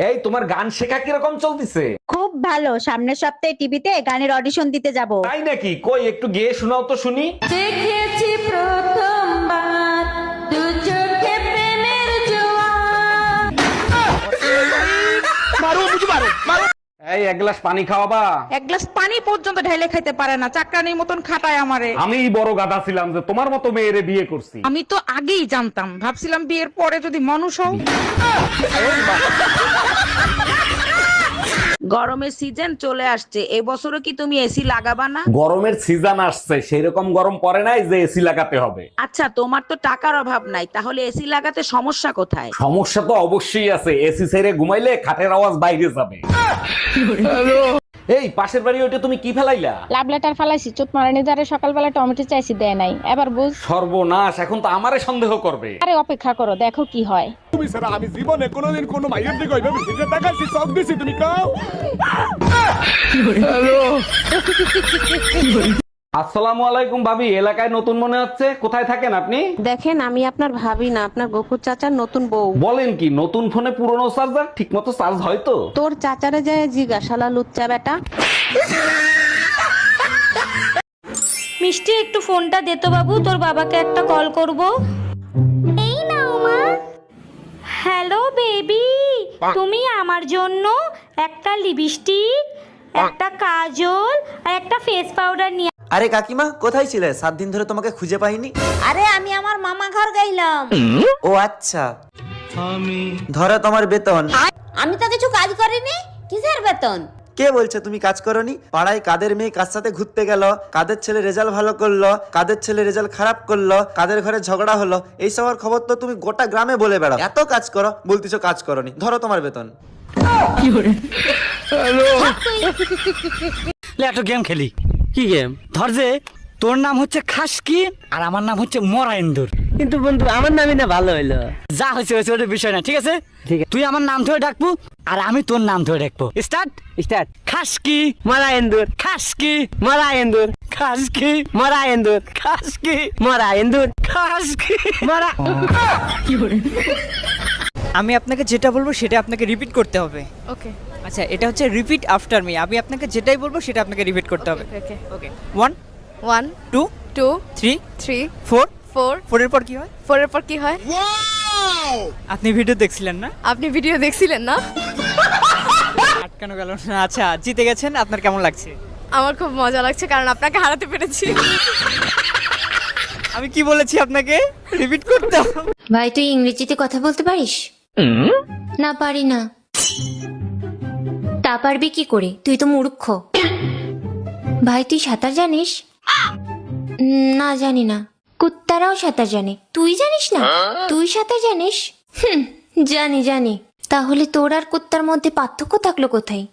এই তোমার গান শেখা কিরকম চলতেছে? খুব ভালো। সামনের সপ্তাহে টিভিতে গানের অডিশন দিতে যাব। তাই নাকি? কই একটু গেয়ে শোনাও তো শুনি। দেখেছি প্রথমবার দু চোখে প্রেমের জোয়ার। এই এক গ্লাস পানি খাওয়াবা? এক গ্লাস পানি পর্যন্ত ঢেলে খাইতে পারে না, চাকরানির মতন খাটায় আমারে। আমি বড় গাধা ছিলাম যে তোমার মতো মেয়েরে বিয়ে করছি। আমি তো আগেই জানতাম, ভাবছিলাম বিয়ের পরে যদি মানুষ হও। গরমের সিজন চলে আসছে, এবছরও কি তুমি এসি লাগাবা না? গরমের সিজন আসছে, সেরকম গরম পড়ে নাই যে এসি লাগাতে হবে। আচ্ছা, তোমার তো টাকার অভাব নাই, তাহলে এসি লাগাতে সমস্যা কোথায়? সমস্যা তো অবশ্যই আছে, এসি ছেড়ে ঘুমাইলে খাটের আওয়াজ বাইরে যাবে। এই পাশের বাড়ি ওইটা তুমি কি ফেলাইলা? লাভ লেটার ফালাইছি, চোট মারানি দ্বারা সকালবেলা টমেটো চাইছি, দেয় নাই। এবার বুঝ। সর্বনাশ, এখন তো আমারে সন্দেহ করবে। আরে অপেক্ষা করো, দেখো কি হয়। তুমি স্যার আমি জীবনে কোনোদিন কোনো মাইয়ের দিকে ওইভাবে ফিরে তাকাইছি, সব দিছি, তুমি কাও। আসসালামু আলাইকুম ভাবি, এলাকায় নতুন মনে হচ্ছে, কোথায় থাকেন আপনি? দেখেন, আমি আপনার ভাবি না, আপনার গফুর চাচার নতুন বউ। বলেন কি, নতুন ফোনে পুরনো চার্জার ঠিক মতো চার্জ হয় তো? তোর চাচারে যায় জিগা, শালা লুচ্চা বেটা। মিষ্টি, একটু ফোনটা দে তো বাবু, তোর বাবাকে একটা কল করব। এই নাও মা। হ্যালো বেবি, তুমি আমার জন্য একটা লিপস্টিক, একটা কাজল আর একটা ফেস পাউডার নিয়ে। আরে কাকিমা, কোথায় ছিলে? 7 দিন ধরে তোমাকে খুঁজে পাইনি। আরে আমি আমার মামা ঘর গেলাম। ও আচ্ছা, ধরো তোমার বেতন। আমি তো কিছু কাজ করিনি, কিসের বেতন? কে বলছে তুমি কাজ করনি? পাড়ায় কাদের মেয়ে কার সাথে ঘুরতে গেল, কাদের ছেলে রেজাল্ট ভালো করলো, কাদের ছেলে রেজাল্ট খারাপ করলো, কাদের ঘরে ঝগড়া হলো, এই সবার খবর তো তুমি গোটা গ্রামে বলে বেড়াও। এত কাজ করো, বলতেছো কাজ করনি। ধরো তোমার বেতন। একটা গেম খেলি। কি গেম? ধর যে তোর নাম হচ্ছে খাসকি আর আমার নাম হচ্ছে মরাইন্দুর। কিন্তু বন্ধু আমার নামই না ভালো হইলো। যা হয়েছে হয়েছে, ওটা বিষয় না, ঠিক আছে? তুই আমার নাম ধরে ডাকবো আর আমি তোর নাম ধরে ডাকবো। Start start. খাসকি মরাইন্দুর, খাসকি মরাইন্দুর, খাসকি মরাইন্দুর, খাসকি মরাইন্দুর, খাসকি মরা। আমি আপনাকে যেটা বলবো সেটা আপনাকে রিপিট করতে হবে। ওকে আচ্ছা, এটা হচ্ছে রিপিট আফটার মি। আমি আপনাকে যেটাই বলবো সেটা আপনাকে রিপিট করতে হবে। ওকে ওকে 1 1 2 2 3 3 4 4 4 এর পর কি হয়? 4 এর পর কি হয়? আপনি ভিডিও দেখছিলেন না? আপনি ভিডিও দেখছিলেন না? আটকানো গেল না। আচ্ছা, জিতে গেছেন, আপনার কেমন লাগছে? আমার খুব মজা লাগছে, কারণ আপনাকে হারাতে পেরেছি। আমি কি বলেছি আপনাকে রিপিট করতে হবে? ভাই, তুই ইংরেজিতে কথা বলতে পারিস? না, পারি না। তা পারবি কি করে? তুই তো মূর্খ। ভাই, তুই সাঁতার জানিস? না, জানি না। কুত্তারাও সাঁতার জানে, তুই জানিস না? তুই সাঁতার জানিস? জানি জানি। তাহলে তোর আর কুত্তার মধ্যে পার্থক্য থাকলো কোথায়?